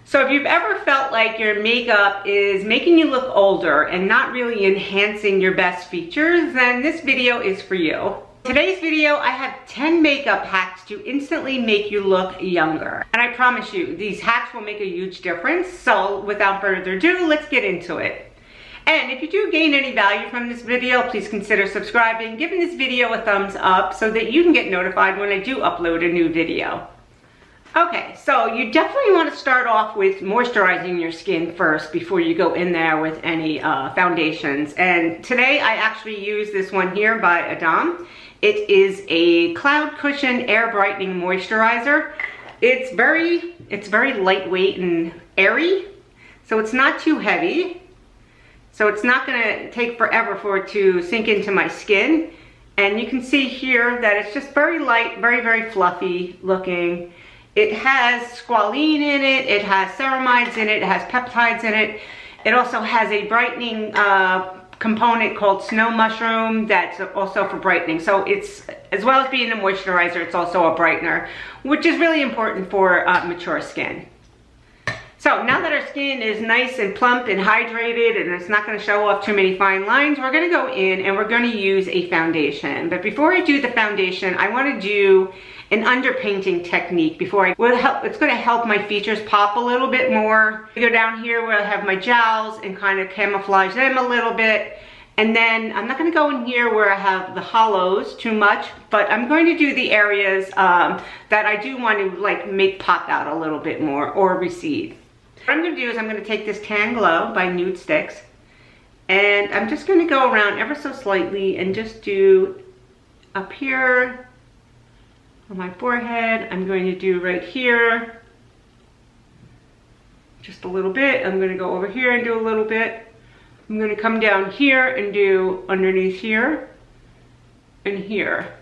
So if you've ever felt like your makeup is making you look older and not really enhancing your best features, then this video is for you. Today's video, I have 10 makeup hacks to instantly make you look younger. And I promise you, these hacks will make a huge difference. So without further ado, let's get into it. And if you do gain any value from this video, please consider subscribing, giving this video a thumbs up so that you can get notified when I do upload a new video. Okay, so you definitely want to start off with moisturizing your skin first before you go in there with any foundations. And today I actually use this one here by Adam. It is a Cloud Cushion Air Brightening Moisturizer. It's very lightweight and airy, so it's not too heavy. So it's not gonna take forever for it to sink into my skin. And you can see here that it's just very light, very fluffy looking. It has squalene in it, it has ceramides in it, it has peptides in it. It also has a brightening component called snow mushroom that's also for brightening. So it's, as well as being a moisturizer, it's also a brightener, which is really important for mature skin. So now that our skin is nice and plump and hydrated and it's not going to show off too many fine lines, we're going to go in and we're going to use a foundation. But before I do the foundation, I want to do an underpainting technique before it's going to help my features pop a little bit more. I go down here where I have my jowls and kind of camouflage them a little bit. And then I'm not going to go in here where I have the hollows too much, but I'm going to do the areas that I do want to like make pop out a little bit more or recede. What I'm going to do is I'm going to take this Tan Glow by Nude Sticks and I'm just going to go around ever so slightly and just do up here on my forehead. I'm going to do right here just a little bit. I'm going to go over here and do a little bit. I'm going to come down here and do underneath here and here.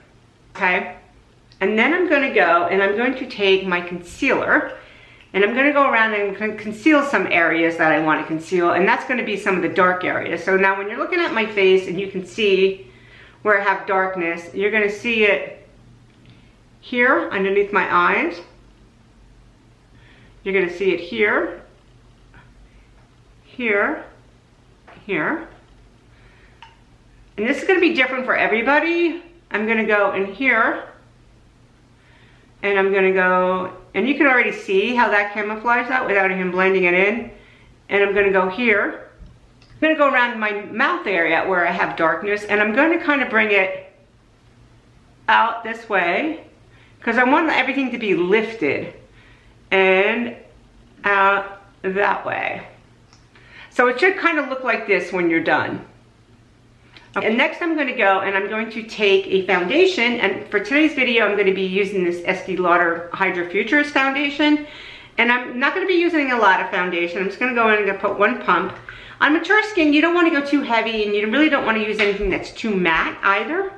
Okay, and then I'm going to go and I'm going to take my concealer and I'm going to go around and conceal some areas that I want to conceal, and that's going to be some of the dark areas. So now when you're looking at my face and you can see where I have darkness, you're going to see it here underneath my eyes. You're going to see it here, here, here. And this is going to be different for everybody. I'm going to go in here and I'm going to go, and you can already see how that camouflages that without him blending it in. And I'm going to go here. I'm going to go around my mouth area where I have darkness, and I'm going to kind of bring it out this way because I want everything to be lifted and out that way. So it should kind of look like this when you're done. Okay. And next I'm going to go and I'm going to take a foundation, and for today's video I'm going to be using this Estee Lauder Hydra Futurist foundation, and I'm not going to be using a lot of foundation. I'm just going to go in and I'm going to put one pump. On mature skin you don't want to go too heavy and you really don't want to use anything that's too matte either.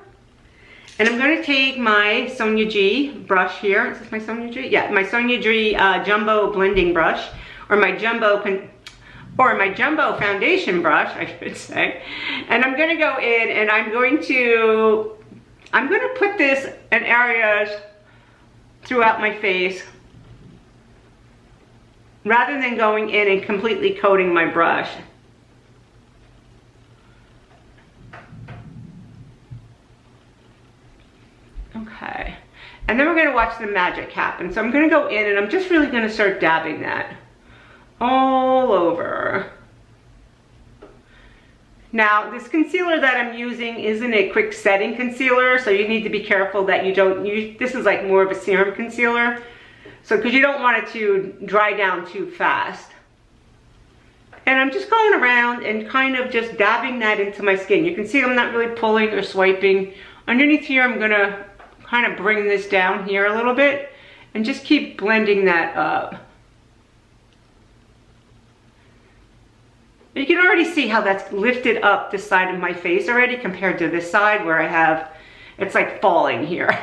And I'm going to take my Sonia G brush here. Is this my Sonia G? Yeah, my Sonia G Jumbo blending brush, or my Jumbo foundation brush, I should say. And I'm going to go in and I'm going to put this in areas throughout my face rather than going in and completely coating my brush. Okay, and then we're going to watch the magic happen. So I'm going to go in and I'm just really going to start dabbing that all over. Now this concealer that I'm using isn't a quick setting concealer, so you need to be careful that you don't use, this is like more of a serum concealer, so because you don't want it to dry down too fast. And I'm just going around and kind of just dabbing that into my skin. You can see I'm not really pulling or swiping. Underneath here I'm going to kind of bring this down here a little bit and just keep blending that up. You can already see how that's lifted up this side of my face already compared to this side where I have, it's like falling here,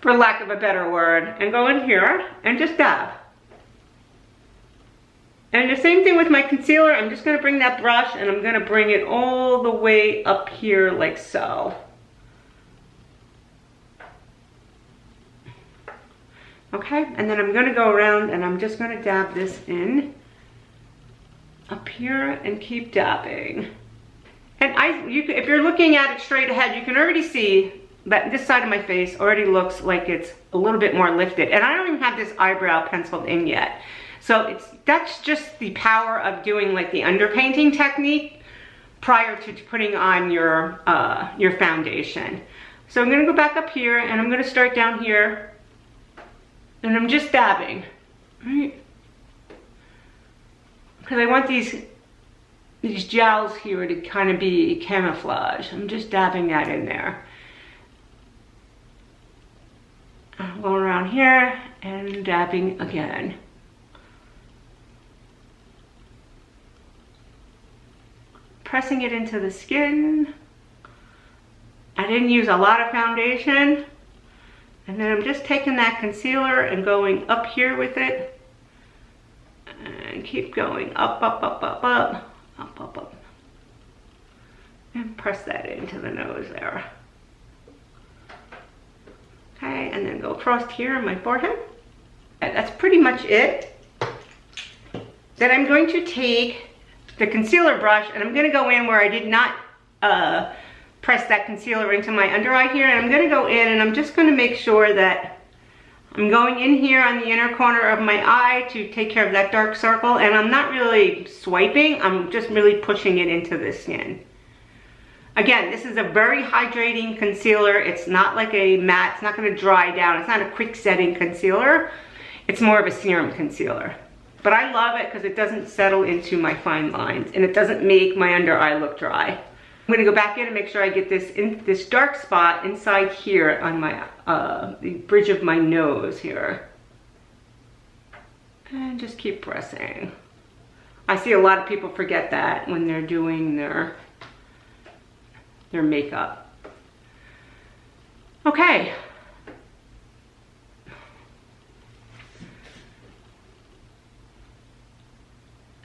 for lack of a better word. And go in here and just dab. And the same thing with my concealer. I'm just going to bring that brush and I'm going to bring it all the way up here like so. Okay, and then I'm gonna go around and I'm just gonna dab this in up here and keep dabbing. And if you're looking at it straight ahead, you can already see that this side of my face already looks like it's a little bit more lifted. And I don't even have this eyebrow penciled in yet. So that's just the power of doing like the underpainting technique prior to putting on your foundation. So I'm gonna go back up here and I'm gonna start down here and I'm just dabbing, right? Because I want these gels here to kind of be camouflage. I'm just dabbing that in there. I'm going around here and dabbing again. Pressing it into the skin. I didn't use a lot of foundation. And then I'm just taking that concealer and going up here with it. And keep going up, up, up, up, up, up, up, up. And press that into the nose there. Okay, and then go across here on my forehead. And that's pretty much it. Then I'm going to take the concealer brush and I'm gonna go in where I did not press that concealer into my under eye here, and I'm gonna go in and I'm just gonna make sure that I'm going in here on the inner corner of my eye to take care of that dark circle, and I'm not really swiping, I'm just really pushing it into the skin. Again, this is a very hydrating concealer. It's not like a matte, it's not gonna dry down, it's not a quick setting concealer. It's more of a serum concealer. But I love it because it doesn't settle into my fine lines and it doesn't make my under eye look dry. I'm gonna go back in and make sure I get this dark spot inside here on my the bridge of my nose here. And just keep pressing. I see a lot of people forget that when they're doing their makeup. Okay.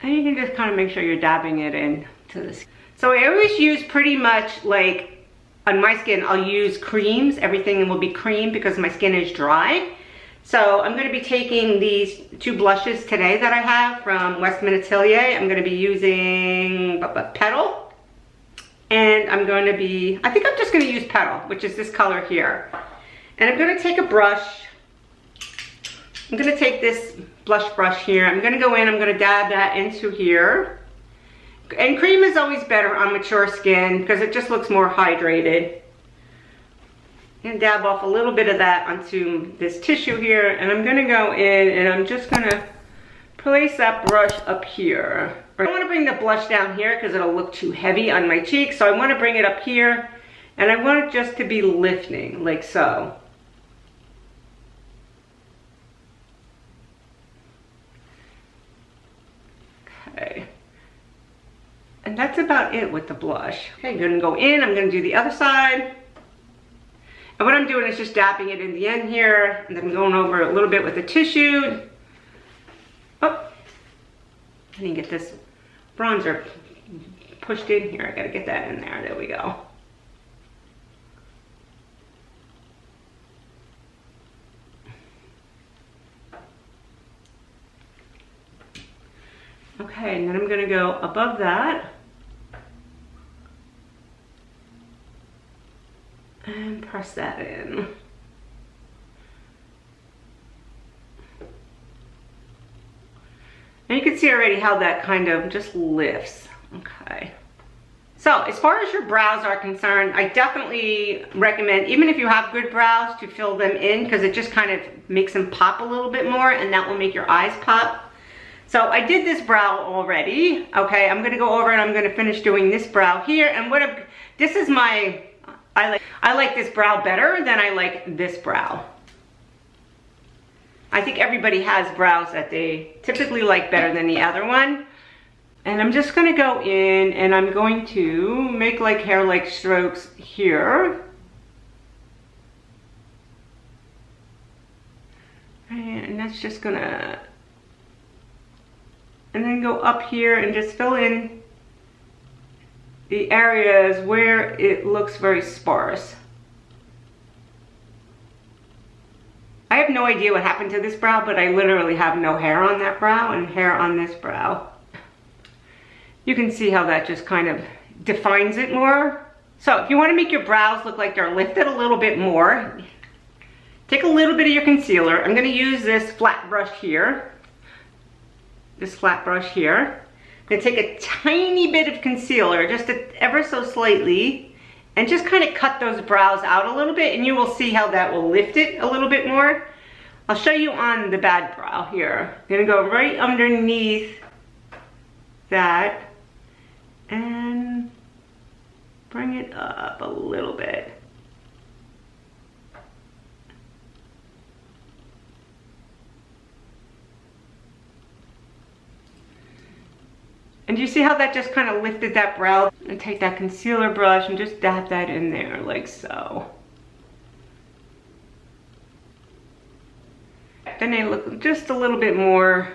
And you can just kind of make sure you're dabbing it into this. So I always use pretty much like, on my skin, I'll use creams. Everything will be cream because my skin is dry. So I'm gonna be taking these two blushes today that I have from Westman Atelier. I'm gonna be using Petal. And I'm going to be, I think I'm just gonna use Petal, which is this color here. And I'm gonna take a brush. I'm gonna take this blush brush here. I'm gonna go in, I'm gonna dab that into here. And cream is always better on mature skin because it just looks more hydrated. And dab off a little bit of that onto this tissue here. And I'm gonna go in and I'm just gonna place that brush up here. I don't wanna bring the blush down here because it'll look too heavy on my cheek. So I wanna bring it up here and I want it just to be lifting, like so. Okay. And that's about it with the blush. Okay, I'm gonna go in, I'm gonna do the other side. And what I'm doing is just dabbing it in the end here, and then going over a little bit with the tissue. Oh, I didn't get this bronzer pushed in here. I gotta get that in there, there we go. Okay, and then I'm gonna go above that. And press that in. And you can see already how that kind of just lifts. Okay. So as far as your brows are concerned, I definitely recommend, even if you have good brows, to fill them in because it just kind of makes them pop a little bit more and that will make your eyes pop. So I did this brow already. Okay, I'm gonna go over and I'm gonna finish doing this brow here. And this is my, I like this brow better than I like this brow. I think everybody has brows that they typically like better than the other one. And I'm just gonna go in and I'm going to make like hair-like strokes here. And that's just gonna, and then go up here and just fill in the areas where it looks very sparse. I have no no idea what happened to this brow, but I literally have no hair on that brow and hair on this brow. You can see how that just kind of defines it more. So if you want to make your brows look like they're lifted a little bit more, take a little bit of your concealer. I'm going to use this flat brush here. This flat brush here. I'm going to take a tiny bit of concealer, just ever so slightly, and just kind of cut those brows out a little bit, and you will see how that will lift it a little bit more. I'll show you on the bad brow here. I'm going to go right underneath that and bring it up a little bit. And do you see how that just kind of lifted that brow? And take that concealer brush and just dab that in there like so. Then they look just a little bit more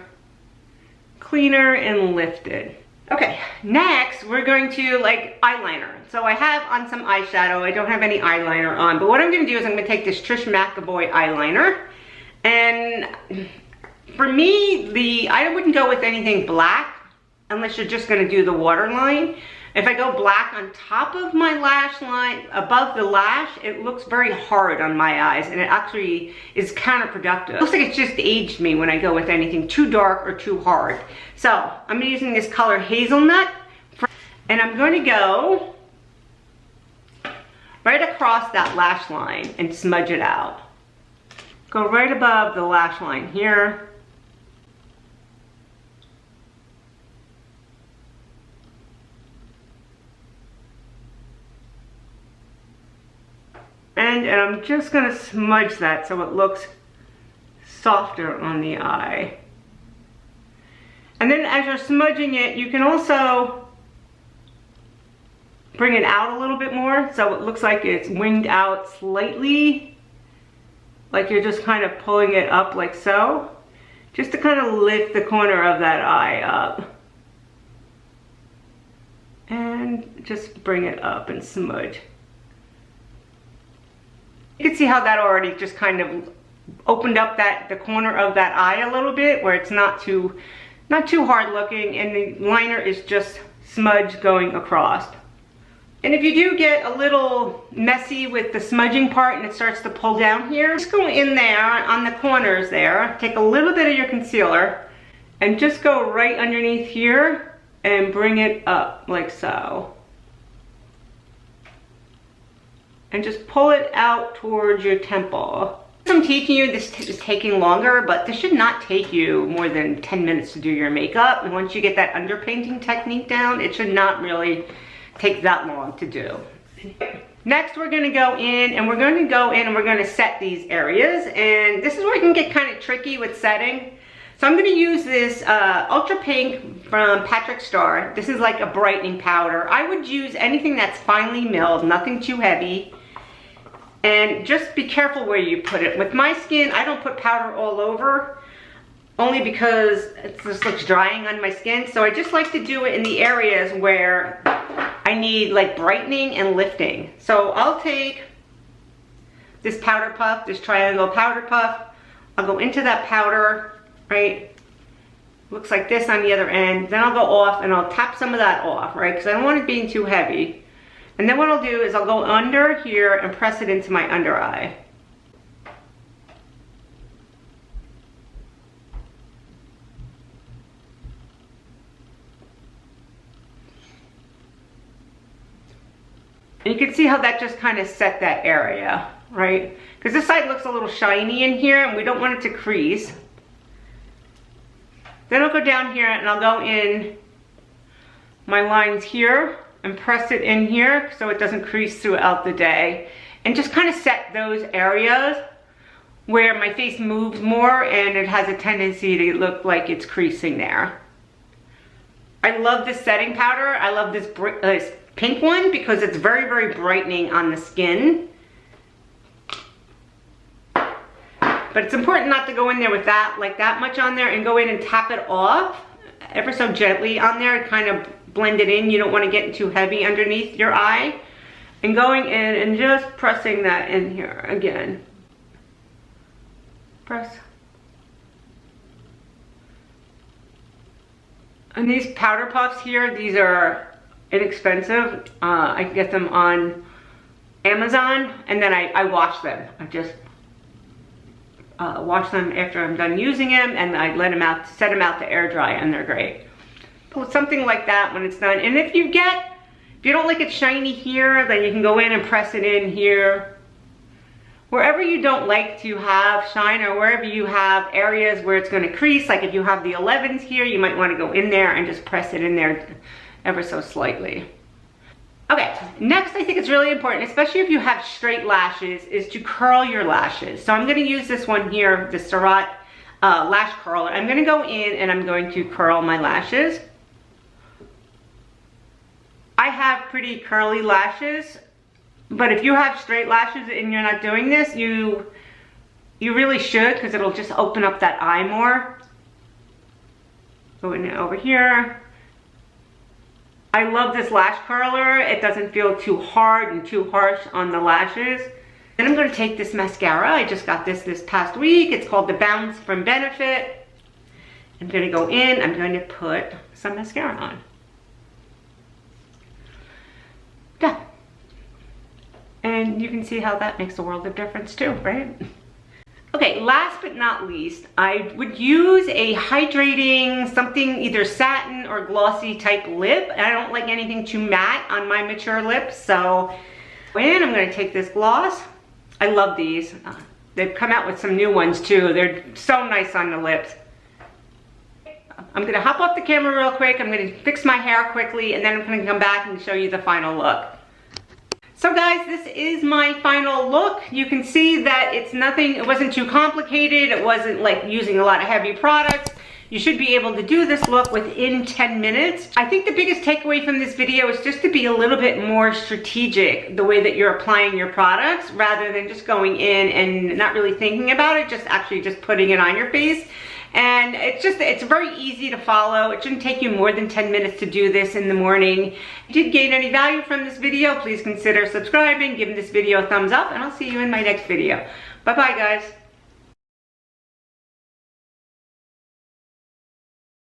cleaner and lifted. Okay, next we're going to like eyeliner. So I have on some eyeshadow. I don't have any eyeliner on, but what I'm gonna do is I'm gonna take this Trish McAvoy eyeliner, and for me, I wouldn't go with anything black unless you're just gonna do the waterline. If I go black on top of my lash line, above the lash, it looks very hard on my eyes, and it actually is counterproductive. It looks like it's just aged me when I go with anything too dark or too hard. So I'm using this color Hazelnut, and I'm going to go right across that lash line and smudge it out. Go right above the lash line here. And I'm just gonna smudge that so it looks softer on the eye. And then as you're smudging it, you can also bring it out a little bit more so it looks like it's winged out slightly, like you're just kind of pulling it up like so, just to kind of lift the corner of that eye up. And just bring it up and smudge. You can see how that already just kind of opened up the corner of that eye a little bit, where it's not too hard looking, and the liner is just smudge going across. And if you do get a little messy with the smudging part and it starts to pull down here, just go in there on the corners there, take a little bit of your concealer and just go right underneath here and bring it up like so. And just pull it out towards your temple. I'm teaching you, this is taking longer, but this should not take you more than 10 minutes to do your makeup. And once you get that underpainting technique down, it should not really take that long to do. Next, we're gonna go in and we're gonna set these areas. And this is where it can get kind of tricky with setting. So I'm gonna use this Ultra Pink from Patrick Starr. This is like a brightening powder. I would use anything that's finely milled, nothing too heavy. And just be careful where you put it. With my skin, I don't put powder all over, only because it just looks drying on my skin. So I just like to do it in the areas where I need like brightening and lifting. So I'll take this powder puff, this triangle powder puff. I'll go into that powder, right? Looks like this on the other end. Then I'll go off and I'll tap some of that off, right? Because I don't want it being too heavy. And then what I'll do is I'll go under here and press it into my under eye. And you can see how that just kind of set that area, right? Because this side looks a little shiny in here and we don't want it to crease. Then I'll go down here and I'll go in my lines here and press it in here so it doesn't crease throughout the day. And just kind of set those areas where my face moves more and it has a tendency to look like it's creasing there. I love this setting powder. I love this pink one because it's very, very brightening on the skin. But it's important not to go in there with that much on there, and go in and tap it off ever so gently on there, kind of blend it in. You don't want to get too heavy underneath your eye. And going in and just pressing that in here again. Press. And these powder puffs here, these are inexpensive. I can get them on Amazon, and then I wash them. I just wash them after I'm done using them, and I let them out, set them out to air dry, and they're great. Put something like that when it's done. And if you don't like it shiny here, then you can go in and press it in here. Wherever you don't like to have shine, or wherever you have areas where it's going to crease, like if you have the 11s here, you might want to go in there and just press it in there ever so slightly. Okay, next I think it's really important, especially if you have straight lashes, is to curl your lashes. So I'm going to use this one here, the Surratt lash curler. I'm going to go in and I'm going to curl my lashes. I have pretty curly lashes. But if you have straight lashes and you're not doing this, you really should, because it'll just open up that eye more. Go in over here. I love this lash curler. It doesn't feel too hard and too harsh on the lashes. Then I'm going to take this mascara. I just got this past week. It's called the Bounce from Benefit. I'm going to go in. I'm going to put some mascara on. Done. And you can see how that makes a world of difference too, right? Okay, last but not least, I would use a hydrating, something either satin or glossy type lip. I don't like anything too matte on my mature lips, so and I'm going to take this gloss. I love these. They've come out with some new ones too. They're so nice on the lips. I'm going to hop off the camera real quick. I'm going to fix my hair quickly, and then I'm going to come back and show you the final look. So guys, this is my final look. You can see that it's nothing, it wasn't too complicated. It wasn't like using a lot of heavy products. You should be able to do this look within 10 minutes. I think the biggest takeaway from this video is just to be a little bit more strategic the way that you're applying your products, rather than just going in and not really thinking about it, just actually just putting it on your face. And it's very easy to follow. It shouldn't take you more than 10 minutes to do this in the morning. If you did gain any value from this video, please consider subscribing, giving this video a thumbs up, and I'll see you in my next video. Bye-bye, guys.